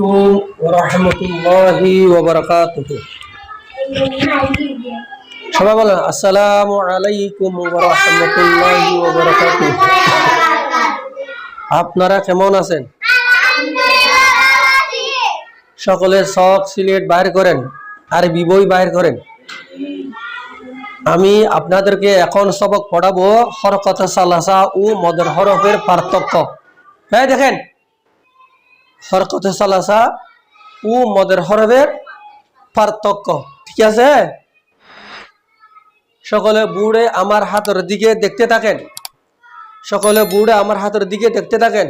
ওরহমতুল্লাহি ওয়াবারাকাতুহু। সবাই বলেন আসসালামু আলাইকুম ওরহমতুল্লাহি ওয়াবারাকাতুহু। আপনারা কেমন আছেন? সকলে সব সিলেট বাইর করেন, আরবি বই বাইর করেন। আমি আপনাদেরকে এখন সবক পড়াবো হরকত সালাসা ও মদের হরফের পার্থক্য। হ্যাঁ দেখেন, হরকত সালাসা ও মদের হরফের পার্থক্য, ঠিক আছে? সকলে বুড়ে আমার হাতের দিকে দেখতে থাকেন, সকলে বুড়ে আমার হাতের দিকে দেখতে থাকেন।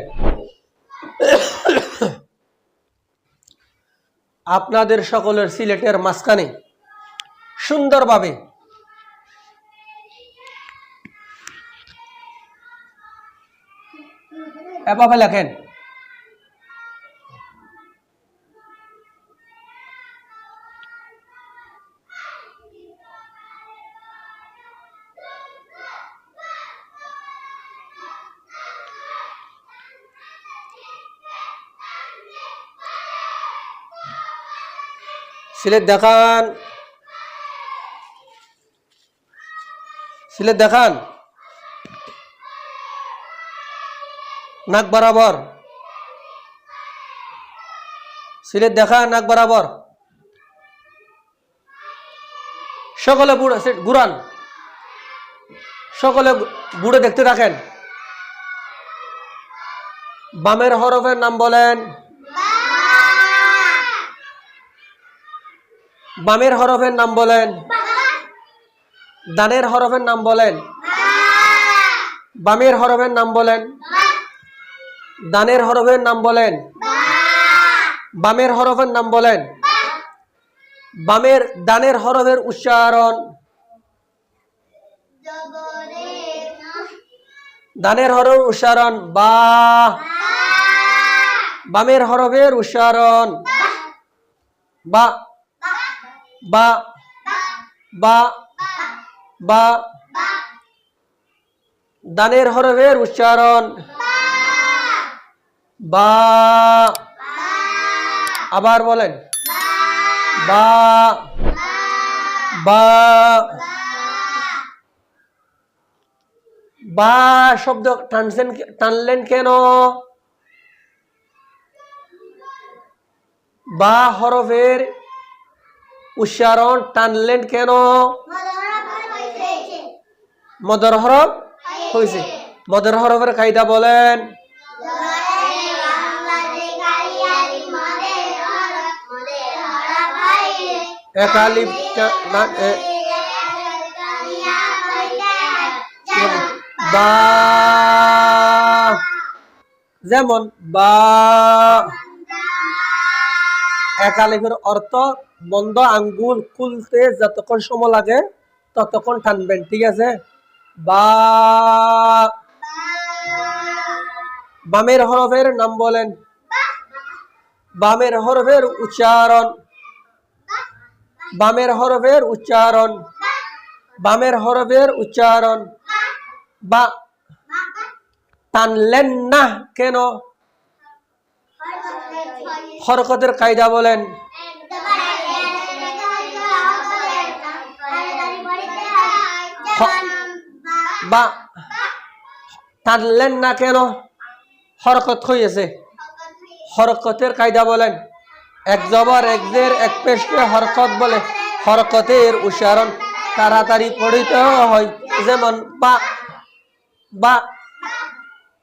আপনাদের সকলের সিলেটের মাঝখানে সুন্দরভাবে এভাবে লেখেন। সিলেট দেখান, সিলেট দেখান, নাক বরাবর, সিলেট দেখান নাক বরাবর। সকলে বুড়ো ঘুরান, সকলে বুড়ো দেখতে থাকেন। বামের হরফের নাম বলেন, বামের হরফের নাম বলেন, ডানের হরফের নাম বলেন, বামের হরফের নাম বলেন, ডানের হরফের নাম বলেন, বামের হরফের নাম বলেন। বামের ডানের হরফের উচ্চারণ, ডানের হরফের উচ্চারণ বা, বামের হরফের উচ্চারণ বা, বা, বা, বা। ডানের হরফের উচ্চারণ বা। আবার বলেন বা, বা। বা শব্দ টানলেন কেন? বা হরফের উচ্চারণ টানলেন কেন? মদর হরফ হয়েছে। মদর হরফের কায়দা বলেন। একালিফ বা, যেমন বা, একালিফের অর্থ বন্ধ আঙ্গুল খুলতে যতক্ষণ সময় লাগে ততক্ষণ টানবেন, ঠিক আছে? বা। বামের হরফের নাম বলেন, বামের হরফের উচ্চারণ, বামের হরফের উচ্চারণ, বামের হরফের উচ্চারণ বা। টানলেন না কেন? হরকতের কায়দা বলেন। বা টানলেন না কেন? হরকত হয়েছে। হরকতের কায়দা বলেন। এক জবর এক জের এক পেশকে হরকত বলে। হরকতের উচ্চারণ তাড়াতাড়ি পড়িতে হয়, যেমন বা, বা।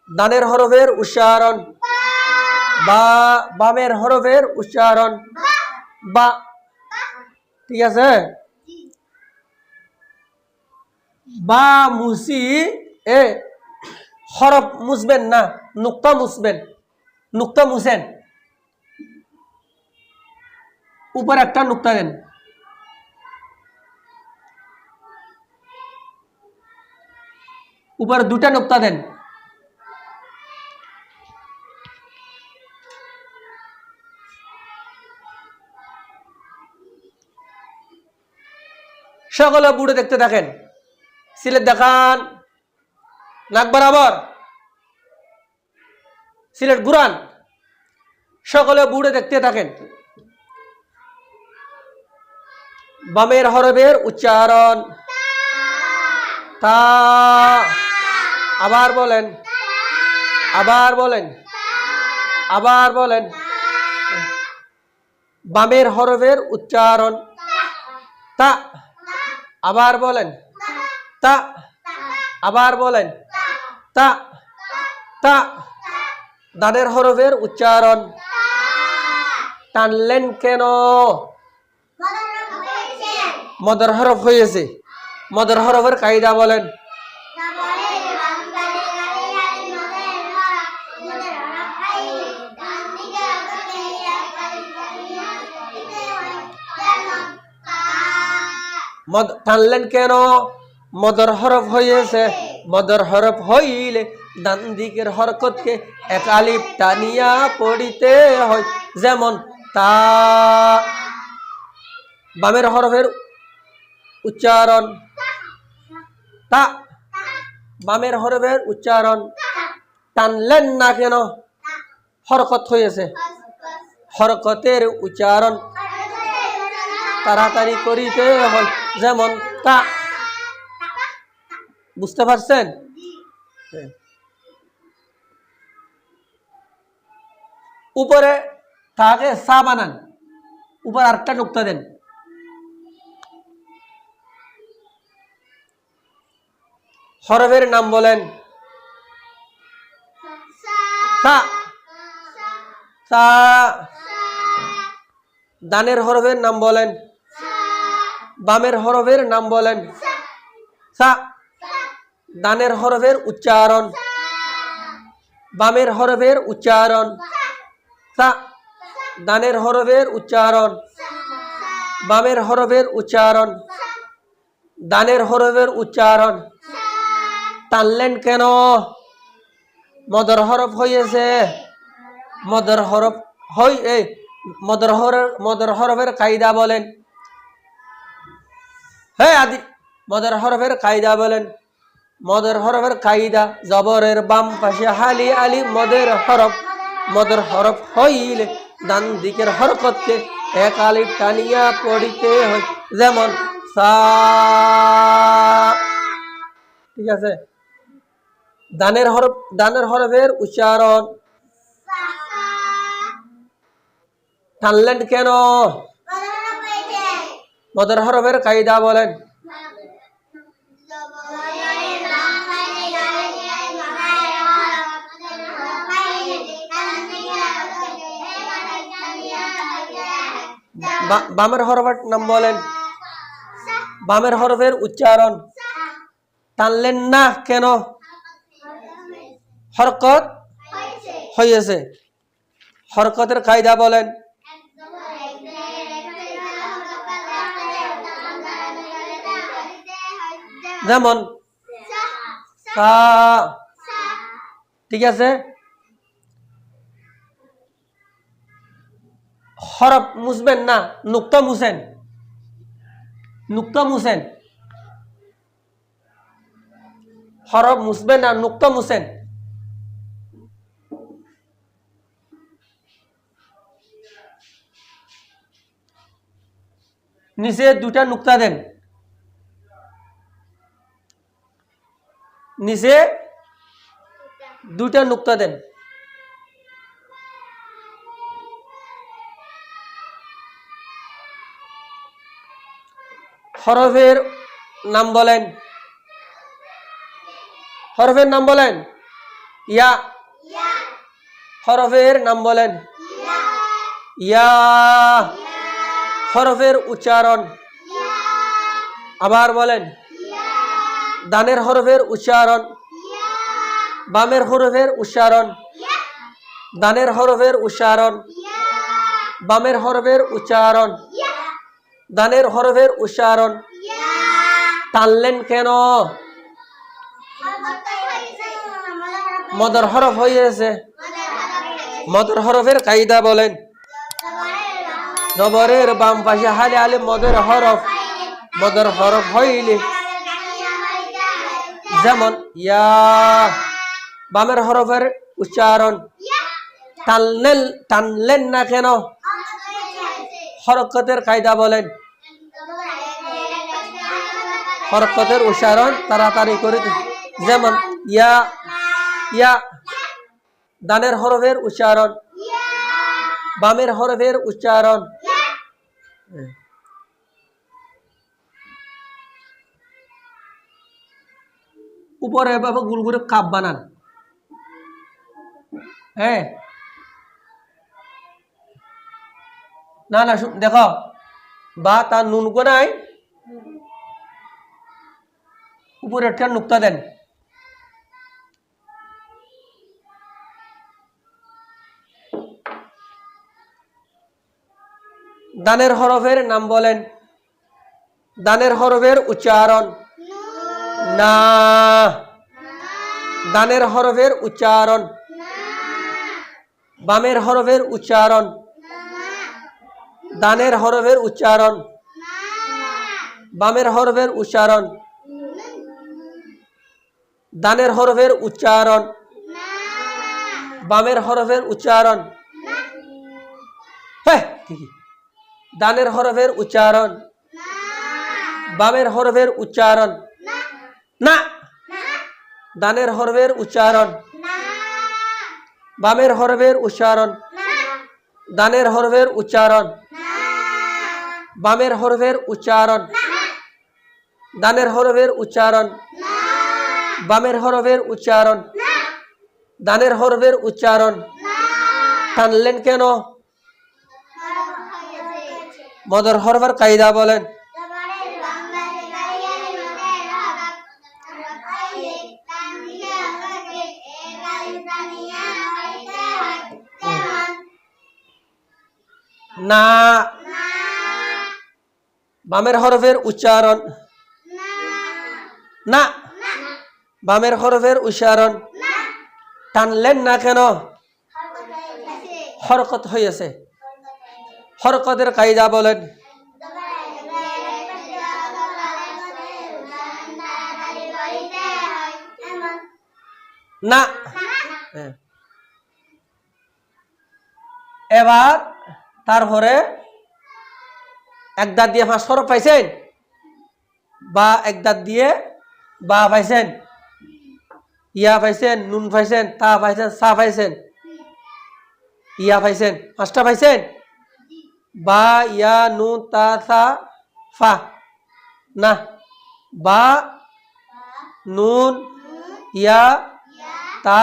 ডানের হরফের উচ্চারণ বা, বামের হরফের উচ্চারণ বা, ঠিক আছে? বা মুসি এ হরফ মুছবেন না, নুক্তা মুছবেন, নুক্তা মুছেন। উপর একটা নুক্তা দেন, উপর দুটা নুক্তা দেন। সকলে বুড়ে দেখতে থাকেন। সিলেট দেখান, নাক বরাবর, সিলেট ঘুরান, সকলে বুড়ে দেখতে থাকেন। বামের হরফের উচ্চারণ তা। আবার বলেন, আবার বলেন, আবার বলেন। বামের হরফের উচ্চারণ তা। আবার বলেন তা। আবার বলেন তা তা। ডানের হরফের উচ্চারণ টানলেন কেন? মদের হরফ হয়েছে। মদের হরফের কায়দা বলেন। টানলেন কেন? মদর হরফ হয়েছে। মদর হরফ হইলে ডান দিকের হরকতকে এক আলিফ টানিয়া পড়িতে হয়, যেমন তা। বামের হরফের উচ্চারণ তা। বামের হরফের উচ্চারণ টানলেন না কেন? হরকত হয়েছে। হরকতের উচ্চারণ তাড়াতাড়ি করিতে হয়, যেমন তা। বুঝতে পারছেন? উপরে তাকে সা বানান, উপর আরেকটা নুক্তা দেন। হরফের নাম বলেন। সা সা। ডানের হরফের নাম বলেন। বামের হরফের নাম বলেন। সা। ডানের হরফের উচ্চারণ। বামের হরফের উচ্চারণ সা। ডানের হরফের উচ্চারণ। বামের হরফের উচ্চারণ। ডানের হরফের উচ্চারণ। টানলেন কেন? মদর হরফ হয়েছে। মদর হরফ মদর হরফের কায়দা বলেন। হ্যাঁ আদি মদর হরফের কায়দা বলেন। মদের হরফের কায়দা জবরের বাম পাশে হালি আলি মদের হরফ। মদের হরফ হইলে ডান দিকের হরকতকে এক আলিফ টানিয়া পড়িতে হয়, যেমন সা। ঠিক আছে? ডানের হরফের উচ্চারণ টানলেন কেন? মদের হরফের কায়দা বলেন। বামের হরফের নাম বলেন। বামের হরফের উচ্চারণ টানলেন না কেন? হরকত হয়েছে। হরকতের কায়দা বলেন। যেমন সা। ঠিক আছে? হরফ মুছবেন না, নুক্তা মুছেন। নুক্তা মুছেন। হরফ মুছবেন না, নুক্তা মুছেন। নিচে দুটা নুক্তা দেন। নিচে দুটা নুক্তা দেন। হরফের নাম বলেন। হরফের নাম বলেন। ইয়া। হরফের নাম বলেন। ইয়া। হরফের উচ্চারণ আবার বলেন। ডানের হরফের উচ্চারণ। বামের হরফের উচ্চারণ। ডানের হরফের উচ্চারণ। বামের হরফের উচ্চারণ। ডানের হরফের উচ্চারণ টানলেন কেন? মদর হরফ হয়েছে। মদর হরফের কায়দা বলেন। জবরের বাম পাশে হালি আলি মদের হরফ। মদের হরফ হইলে যেমন ইয়া। বামের হরফের উচ্চারণ টানলেন না কেন? হরকতের কায়দা বলেন। হরকতের উচ্চারণ তাড়াতাড়ি করে, যেমন ইয়া ইয়া, ডানের হরফের উচ্চারণ, বামের হরফের উচ্চারণ। উপরে এভাবে গুল করে কাপ বানান। হ্যাঁ, না না দেখো, বা তার নুন গোনায় উপরে একটা নুক্তা দেন। দানের হরফের নাম বলেন। দানের হরফের উচ্চারণ না। দানের হরফের উচ্চারণ, বামের হরফের উচ্চারণ, দানের হরফের উচ্চারণ, বামের হরফের উচ্চারণ, দানের হরফের উচ্চারণ, বামের হরফের উচ্চারণ। হ্যাঁ, ঠিকই। দানের হরফের উচ্চারণ, বামের হরফের উচ্চারণ না। দানের হরফের উচ্চারণ, বামের হরফের উচ্চারণ, দানের হরফের উচ্চারণ, বামের হরফের উচ্চারণ, দানের হরফের উচ্চারণ, বামের হরফের উচ্চারণ, দানের হরফের উচ্চারণ। টানলেন কেন? মদের হরফের কায়দা বলেন। না। বামের হরফের উচ্চারণ না। বামের হরফের উচ্চারণ। টানলেন না কেন? হরকত হয়েছে। হরকতের কায়দা বলেন। না। এবার তারপরে এক দাঁত দিয়ে ফাঁস হরফ পাইছেন, বা এক দাঁত দিয়ে বা পাইছেন, ইয়া পাইছেন, নুন পাইছেন, তা পাইছেন, সা পাইছেন, ইয়া পাইছেন, পাঁচটা পাইছেন। বা, ইয়া, নুন, তা, সা, ফা না। বা, নুন, ইয়া, তা,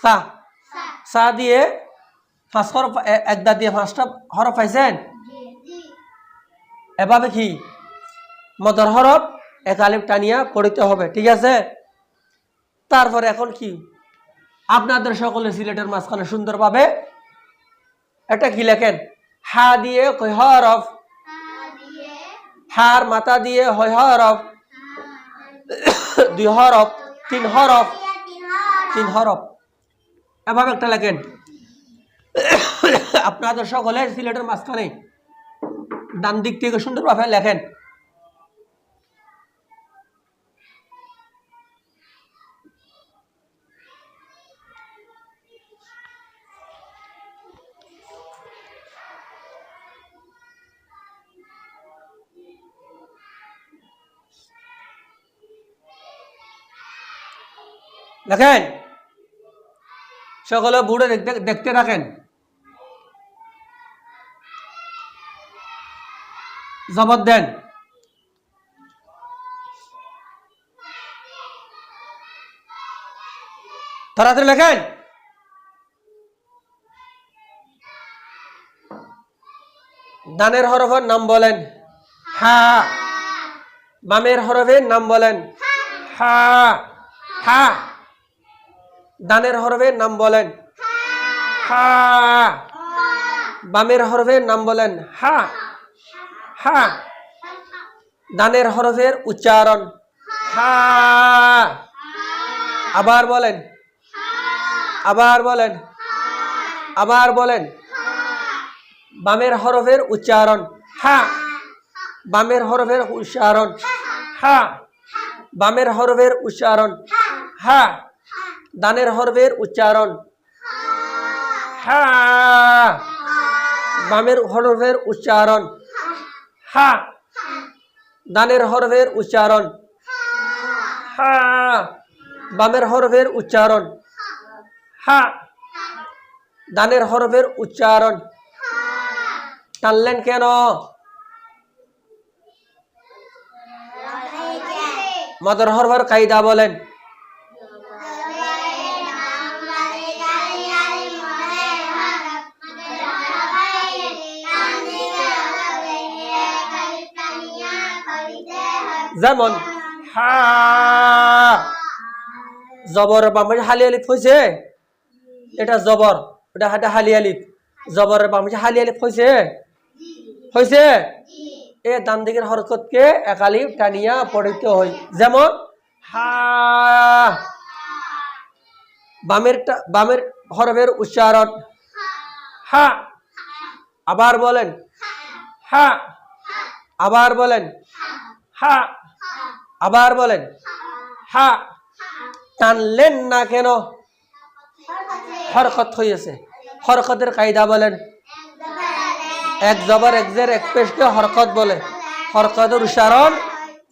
সা, সা দিয়ে পাঁচ হরফ, এক দাঁত দিয়ে পাঁচটা হরফ পাইছেন। এভাবে কি মদর হরফ এক আলিফ টানিয়া পড়িতে হবে, ঠিক আছে? তারপরে এখন কি আপনাদের সকলে সিলেটের মাঝখানে সুন্দরভাবে এটা কি লেখেন? হা দিয়ে কয় হরফ, হার মাথা দিয়ে হয় হরফ, দুই হরফ, তিন হরফ, তিন হরফ, এভাবে একটা লেখেন। আপনাদের সকলে সিলেটের মাঝখানে ডান দিক থেকে সুন্দরভাবে লেখেন। লেখেন, সকলে বোর্ডে দেখতে থাকেন। জবাব দেন। তাড়াতাড়ি লেখেন। ডানের হরফের নাম বলেন। হা। বামের হরফের নাম বলেন। হা হা। ডানের হরফের নাম বলেন। হা। বামের হরফের নাম বলেন। হা হা। ডানের হরফের উচ্চারণ হা। আবার বলেন, আবার বলেন, আবার বলেন। বামের হরফের উচ্চারণ হা। বামের হরফের উচ্চারণ হা। বামের হরফের উচ্চারণ হা। ডানের হরফের উচ্চারণ হা বামের হরফের উচ্চারণ হা ডানের হরফের উচ্চারণ হা বামের হরফের উচ্চারণ হা ডানের হরফের উচ্চারণ টানলেন কেন মদের হরফের কায়দা বলেন যেমন হা জবর বামে হালি আলিফ হয়েছে এটা জবর এটা হাতে হালি আলিফ জবর বামে হালি আলিফ হয়েছে হয়েছে এ ডান দিকের হরকতকে এক আলিফ টানিয়া পড়িতে হয় যেমন হা বামের হরফের উচ্চারণ হা আবার বলেন হা আবার বলেন হা আবার বলেন হা টানলেন না কেন হরকত হয়েছে হরকতের কায়দা বলেন এক জবর এক জের এক পেশকে হরকত বলে হরকতের উচ্চারণ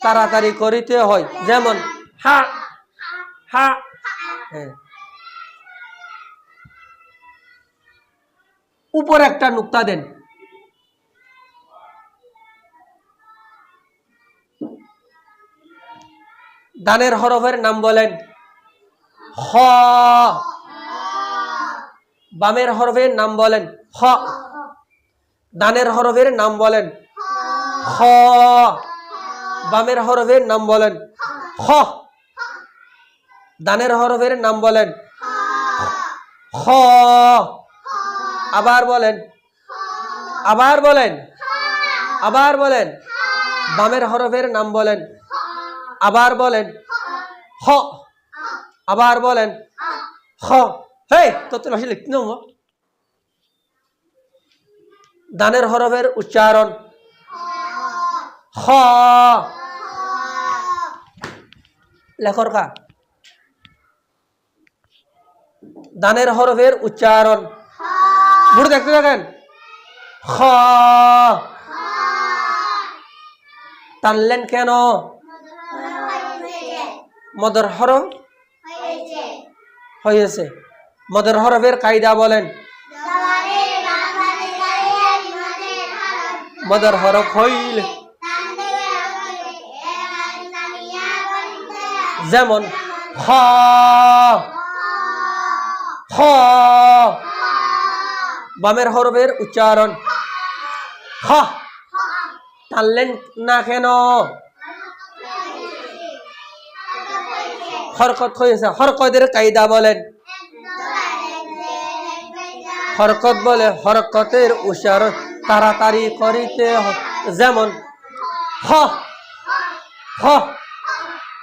তাড়াতাড়ি করিতে হয় যেমন হা হা উপর একটা নুক্তা দেন ডানের হরফের নাম বলেন খ বামের হরফের নাম বলেন খ ডানের হরফের নাম বলেন খ বামের হরফের নাম বলেন খ ডানের হরফের নাম বলেন খ আবার বলেন আবার বলেন আবার বলেন বামের হরফের নাম বলেন আবার বলেন খ আবার বলেন খ হে তো লাসি লিখতে নেব ডানের হরফের উচ্চারণ খ লেখর কা ডানের হরফের উচ্চারণ বুড়ো দেখতে থাকেন খ টানলেন কেন মদের হরফ হয়েছে মদের হরফের কায়দা বলেন মদের হরফ হইল যেমন খ খ বামের হরফের উচ্চারণ খ টানলেন না কেন হরকত হয়েছে হরকতের কায়দা বলেন হরকত বলে হরকতের উচ্চারণ তাড়াতাড়ি করিতে যেমন হ হ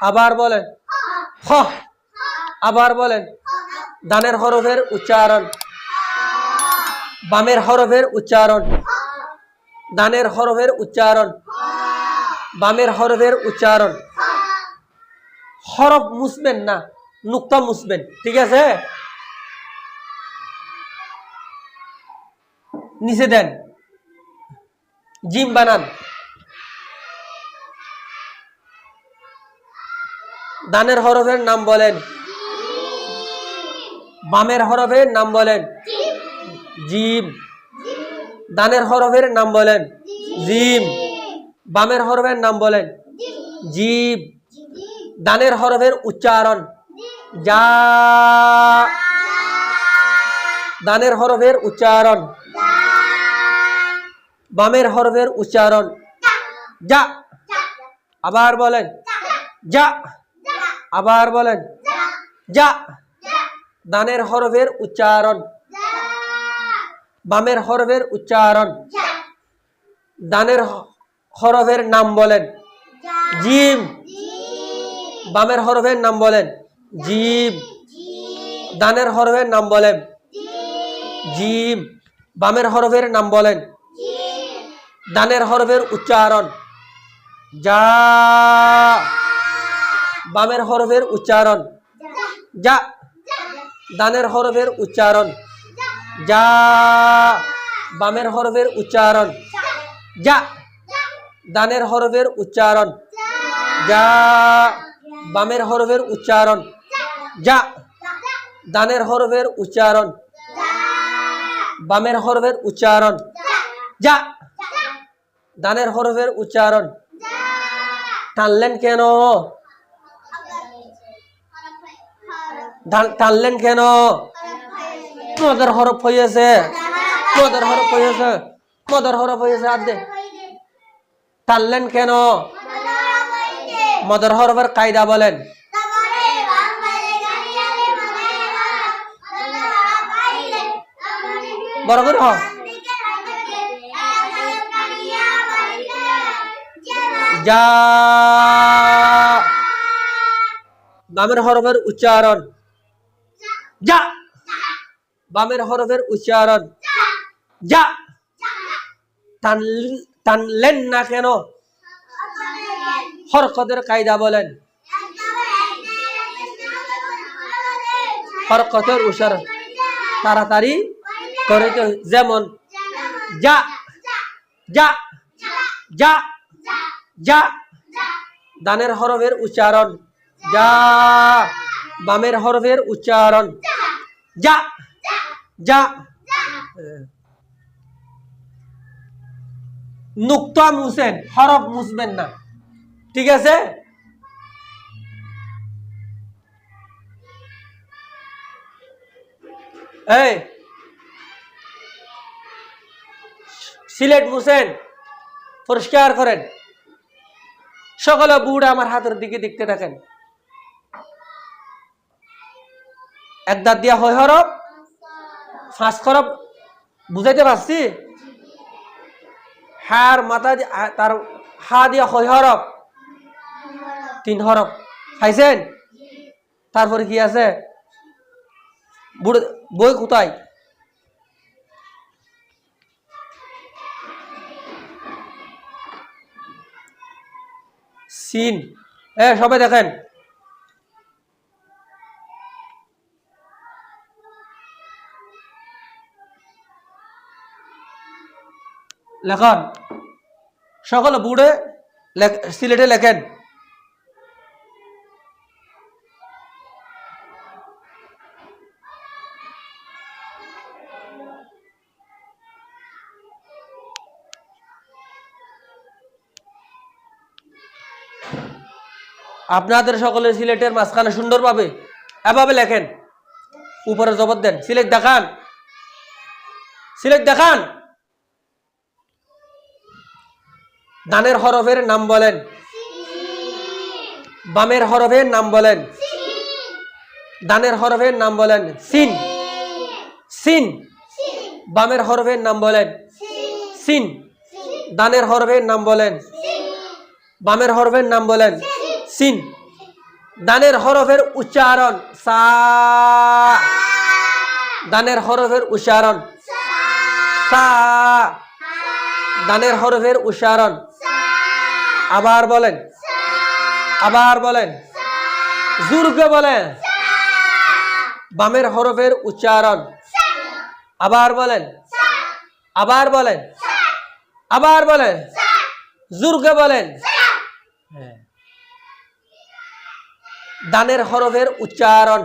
আবার বলেন হ আবার বলেন ডানের হরফের উচ্চারণ বামের হরফের উচ্চারণ ডানের হরফের উচ্চারণ বামের হরফের উচ্চারণ হরফ মুছবেন না নুক্তা মুছবেন ঠিক আছে নিচে দেন জিম বানান ডানের হরফের নাম বলেন বামের হরফের নাম বলেন জিম ডানের হরফের নাম বলেন জিম বামের হরফের নাম বলেন জিম ডানের হরফের উচ্চারণ যা ডানের হরফের উচ্চারণ বামের হরফের উচ্চারণ যা আবার বলেন যা আবার বলেন যা ডানের হরফের উচ্চারণ বামের হরফের উচ্চারণ ডানের হরফের নাম বলেন জিম বামের হরফের নাম বলেন জিম ডানের হরফের নাম বলেন জিম বামের হরফের নাম বলেন ডানের হরফের উচ্চারণ যা বামের হরফের উচ্চারণ যা ডানের হরফের উচ্চারণ যা বামের হরফের উচ্চারণ যা ডানের হরফের উচ্চারণ যা বামের হরফের উচ্চারণ যা ডানের হরফের উচ্চারণ বামের হরফের উচ্চারণ যা ডানের হরফের উচ্চারণ টানলেন কেন টানলেন কেন মদের হরফ হয়েছে মদের হরফ হয়েছে মদের হরফ হয়েছে আদে টানলেন কেন মদের হরফের কায়দা বলেন বড় করে যা বামের হরফের উচ্চারণ যা বামের হরফের উচ্চারণ যা টানলেন না কেন হরকতের কায়দা বলেন হরকতের উচ্চারণ তাড়াতাড়ি করে যেমন যা যা যা যা ডানের হরফের উচ্চারণ যা বামের হরফের উচ্চারণ যা যা নুক্তা মুছেন হরফ মুছবেন না ঠিক আছে এই সিলেট মুছেন পরিষ্কার করেন সকলে বুড়া আমার হাতের দিকে দেখতে থাকেন এক দাঁত দিয়া হয় হরফ ফাঁস হরফ বুঝাইতে পারছি হার মাথা তার হা দিয়া হয় হরফ 3 হরফ খাইছেন তারপরে কি আছে বই কোথায় সিন সবাই দেখেন লেখন সকল বুড়ে সিলেটে লেখেন আপনাদের সকলের সিলেটের মাঝখানে সুন্দরভাবে এভাবে লেখেন উপরে জবর দেন সিলেট দেখান সিলেট দেখান ডানের হরফের নাম বলেন বামের হরফের নাম বলেন ডানের হরফের নাম বলেন সিন সিন বামের হরফের নাম বলেন সিন ডানের হরফের নাম বলেন বামের হরফের নাম বলেন সিন ডানের হরফের উচ্চারণ সা ডানের হরফের উচ্চারণ সা ডানের হরফের উচ্চারণ আবার বলেন জোরে বলেন বামের হরফের উচ্চারণ আবার বলেন জোরে বলেন ডানের হরফের উচ্চারণ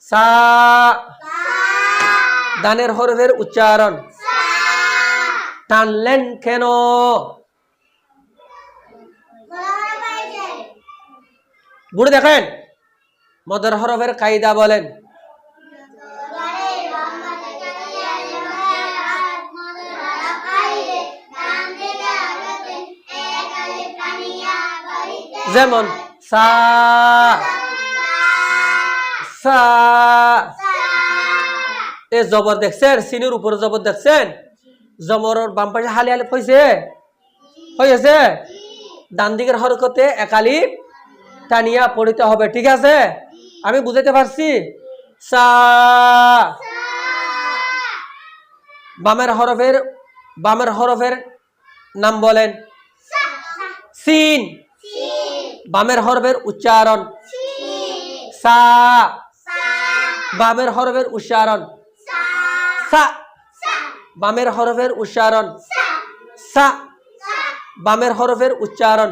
সা ডানের হরফের উচ্চারণ টানলেন কেন বুড়ে দেখেন মদের হরফের কায়দা বলেন যেমন সা সা এ জবর দেখছেন সিনের উপরে জবর দেখছেন জবরের বাম পাশে হালি আলিফ হয়েছে ডান দিকের হরকতে একালিফ টানিয়া পড়িতে হবে ঠিক আছে আমি বুঝাইতে পারছি সা বামের হরফের নাম বলেন সিন বামের হরফের উচ্চারণ সা বামের হরফের উচ্চারণ সা বামের হরফের উচ্চারণ সা বামের হরফের উচ্চারণ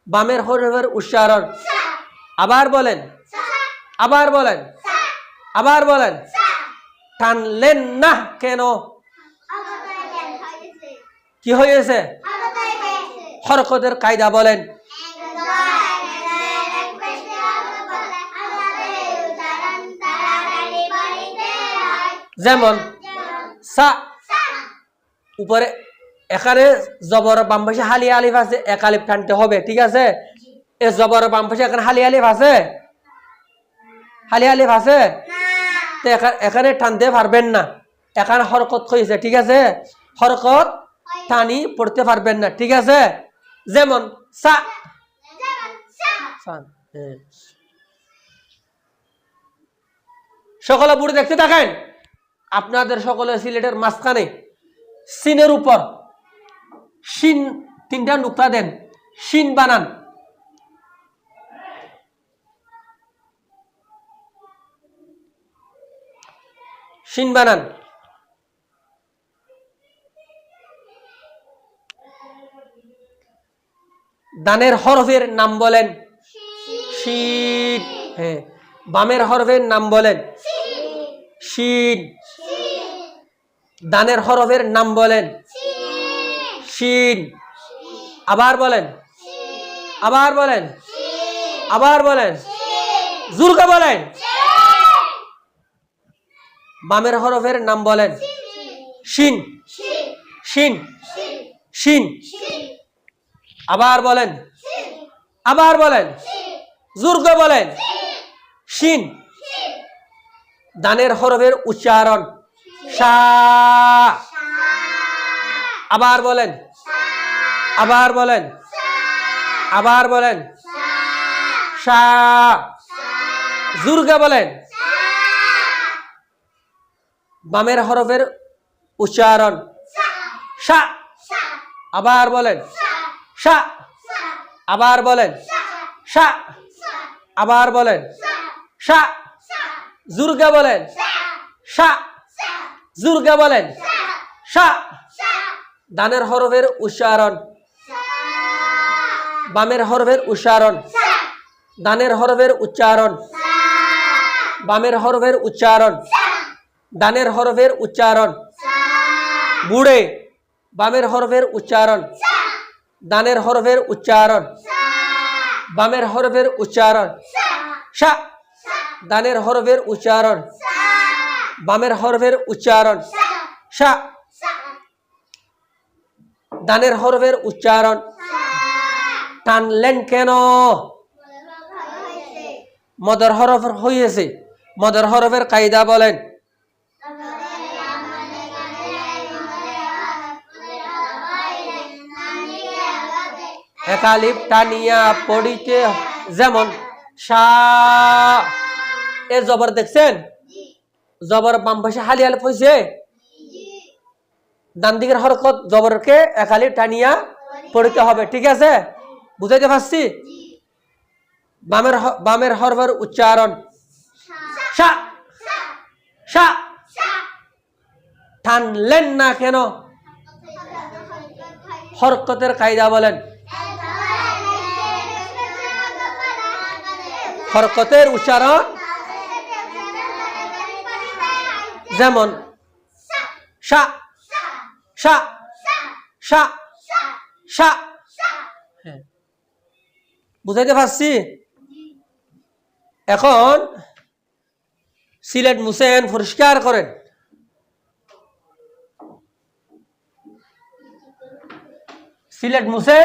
বামের হরফের উচ্চারণ আবার বলেন আবার বলেন আবার বলেন টানলেন না কেন কি হয়েছে হরকতের কায়দা বলেন যেমন সা উপরে এখানে জবর বাম পাশে হালিয়া আলিফ আছে এক আলিফ টানতে হবে ঠিক আছে এ জবর বাম পাশে এখানে হালিয়া আলিফ আছে হালিয়া আলিফ আছে তো এখানে টানতে পারবেন না এখানে হরকত হয়েছে ঠিক আছে হরকত টানি পড়তে পারবেন না ঠিক আছে যেমন সা সকলে বুড়ি দেখতে থাকেন আপনাদের সকলে সিলেটের মাঝখানে সিনের উপর শিন তিনটা নুক্তা দেন শিন বানান শিন বানান দানের হরফের নাম বলেন শিন হ্যাঁ বামের হরফের নাম বলেন শিন দানের হরফের নাম বলেন শিন আবার বলেন আবার বলেন আবার বলেন জোরে বলেন বামের হরফের নাম বলেন শিন শিন শিন আবার বলেন আবার বলেন জোরে বলেন শিন দানের হরফের উচ্চারণ শা আবার বলেন আবার বলেন আবার বলেন শা জোরে বলেন বামের হরফের উচ্চারণ শা আবার বলেন শা আবার বলেন শা আবার বলেন শা জোরে বলেন শা জোরে বলেন শা দানের হরফের উচ্চারণ বামের হরফের উচ্চারণ দানের হরফের উচ্চারণ বামের হরফের উচ্চারণ দানের হরফের উচ্চারণ বুড়ে বামের হরফের উচ্চারণ দানের হরফের উচ্চারণ বামের হরফের উচ্চারণ শা দানের হরফের উচ্চারণ বামের হরফের উচ্চারণ শা দানের হরফের উচ্চারণ টানলেন কেন মদের হরফ হয়েছে মদের হরফের কায়দা বলেন একালিপ টানিয়া পড়িতে যেমন শা এ জবর দেখছেন জবর বাম পাশে হালি আলিফ হয়েছে ডান দিকের হরকত জবরকে একালিপ টানিয়া পড়িতে হবে ঠিক আছে বুঝাইতে পারছি বামের হরফের উচ্চারণ শা শা টানলেন না কেন হরকতের কায়দা বলেন হরকতের উচ্চারণ যেমন শা শা শা শা বুঝাইতে পারছি এখন সিলেট মুছেন পরিষ্কার করেন সিলেট মুছে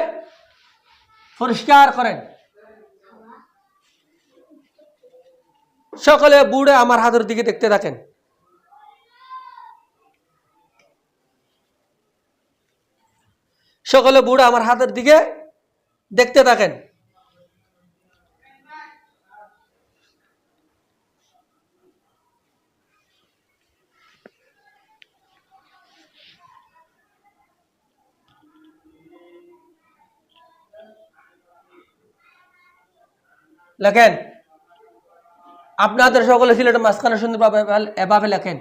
পরিষ্কার করেন সকলে বুড়ে আমার হাতের দিকে দেখতে থাকেন সকলে বুড়ে আমার হাতের দিকে দেখতে থাকেন লেখেন আপনাদের সকলে সিলেটের মাঝখানে সুন্দরভাবে এভাবে লেখেন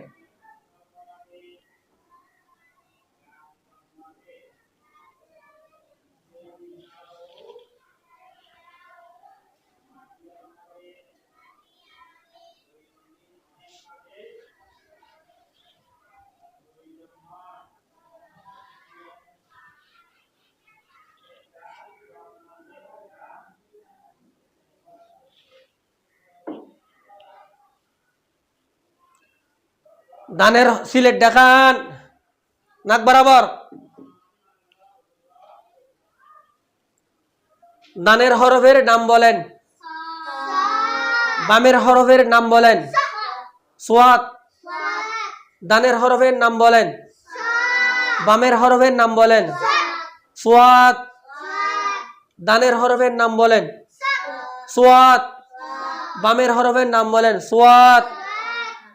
দানের সিলেট দেখান নাক বরাবর। দানের হরফের নাম বলেন। বামের হরফের নাম বলেন। সোয়াদ। দানের হরফের নাম বলেন। বামের হরফের নাম বলেন। সোয়াদ। দানের হরফের নাম বলেন। সোয়াদ। বামের হরফের নাম বলেন। সোয়াদ।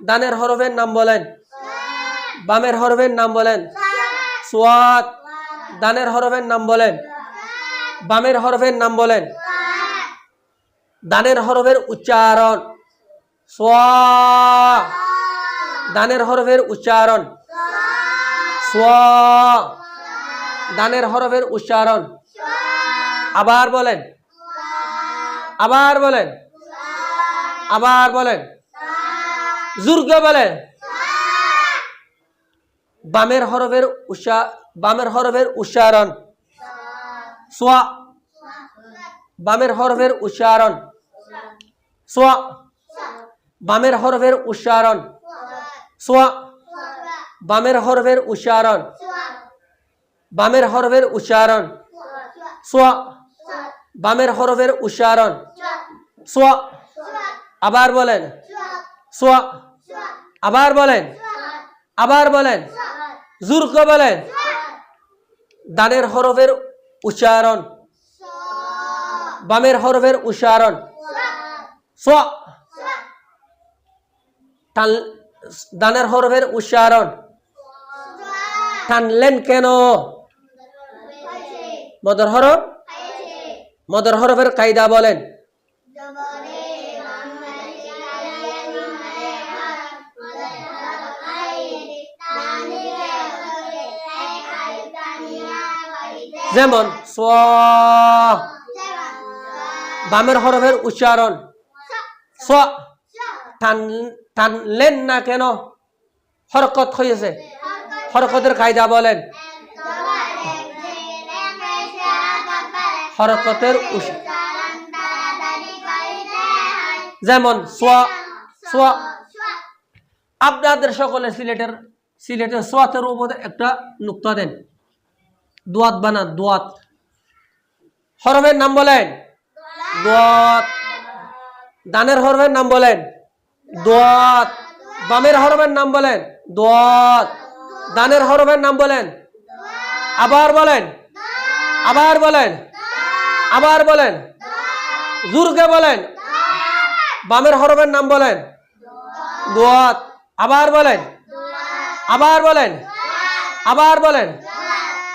দানের হরফের নাম বলেন। বামের হরফের নাম বলেন। সোয়াদ। দানের হরফের নাম বলেন। বামের হরফের নাম বলেন। দানের হরফের উচ্চারণ। সোয়া। দানের হরফের উচ্চারণ। সোয়া। দানের হরফের উচ্চারণ। আবার বলেন। আবার বলেন। আবার বলেন। জোরে বলেন। বামের হরফের উচ্চারণ। সোয়া। বামের হরফের উচ্চারণ। সোয়া। বামের হরফের উচ্চারণ। সোয়া। বামের হরফের উচ্চারণ। বামের হরফের উচ্চারণ। সোয়া। বামের হরফের উচ্চারণ। সোয়া। আবার বলেন। সোয়া। আবার বলেন। আবার বলেন। জোরে বলেন। দানের হরফের উচ্চারণ। বামের হরফের উচ্চারণ। সোয়া। দানের হরফের উচ্চারণ। টানলেন কেন? মদর হরফ। মদর হরফের কায়দা বলেন। যেমন সোয়া। বামের হরফের উচ্চারণ। সোয়া। টানলেন না কেন? হরকত হয়েছে। হরকতের কায়দা বলেন। হরকতের যেমন সোয়া। সোয়া। আপনাদের সকলে সিলেটের সোয়াতের উপরে একটা নুক্তা দেন। দোয়াত বানান। দোয়াত। হরফের নাম বলেন। দোয়াত। দানের হরফের নাম বলেন। দোয়াত। বামের হরফের নাম বলেন। দোয়াত। দানের হরফের নাম বলেন। আবার বলেন। আবার বলেন। আবার বলেন। জোরে বলেন। বামের হরফের নাম বলেন। দোয়াত। আবার বলেন। আবার বলেন। আবার বলেন।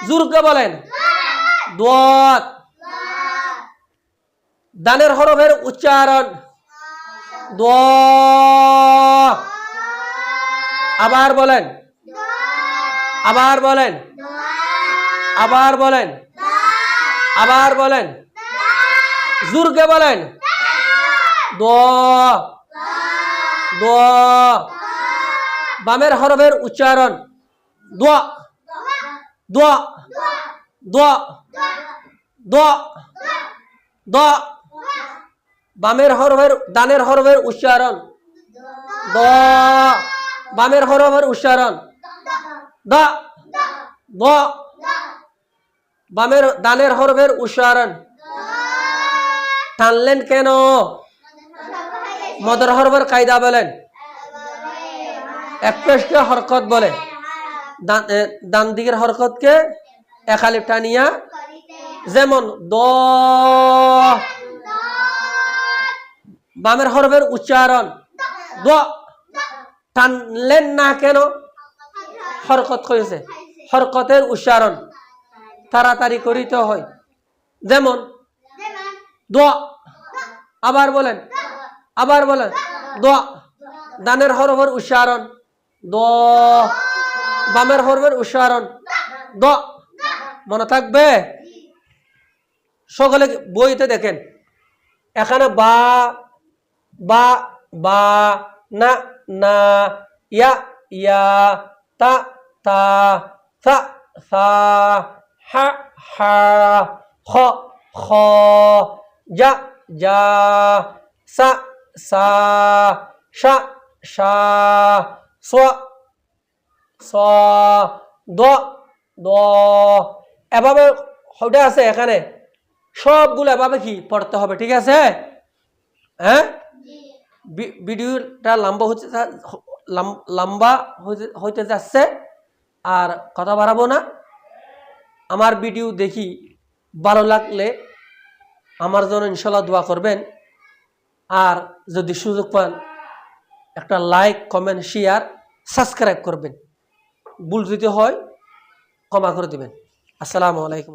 জোরে বলেন। দোয়াত। দানের হরফের উচ্চারণ। দোয়া। আবার বলেন। আবার বলেন। আবার বলেন। আবার বলেন। জোরে বলেন। দোয়া। দোয়া। বামের হরফের উচ্চারণ। দোয়া। দোয়া। দোয়া। দোয়া। দোয়া। বামের হরফের দানের হরফের উচ্চারণ। দোয়া। বামের হরফের উচ্চারণ। দা। দোয়া। বামের দানের হরফের উচ্চারণ। টানলেন কেন? মদর হরফের কায়দা বলেন। এক পেশকে হরকত বলে। ডান দিকের হরকতকে একালিপ টানিয়া। যেমন দ। বামের হরফের উচ্চারণ। দ। টানলেন না কেন? হরকত হয়েছে। হরকতের উচ্চারণ তাড়াতাড়ি করিতে হয়। যেমন দোয়া। আবার বলেন। আবার বলেন। দোয়া। দানের হরফের উচ্চারণ। দ। বামের হরফের উচ্চারণ। দ। মনে থাকবে? সকলে বইতে দেখেন। এখানে বা বা বা না না ইয়া ইয়া তা তা সা সা হা হা খ খ যা যা সা সা শা শা সোয়া স দ দ এভাবে ওটা আছে এখানে সবগুলো এভাবে কি পড়তে হবে, ঠিক আছে? হ্যাঁ, ভিডিওটা লম্বা হইতে যাচ্ছে, আর কথা বাড়াবো না। আমার ভিডিও দেখি ভালো লাগলে আমার জন্য ইনশাল্লাহ দোয়া করবেন, আর যদি সুযোগ পান একটা লাইক, কমেন্ট, শেয়ার, সাবস্ক্রাইব করবেন। ভুল যদি হয় ক্ষমা করে দিবেন। আসসালামু আলাইকুম।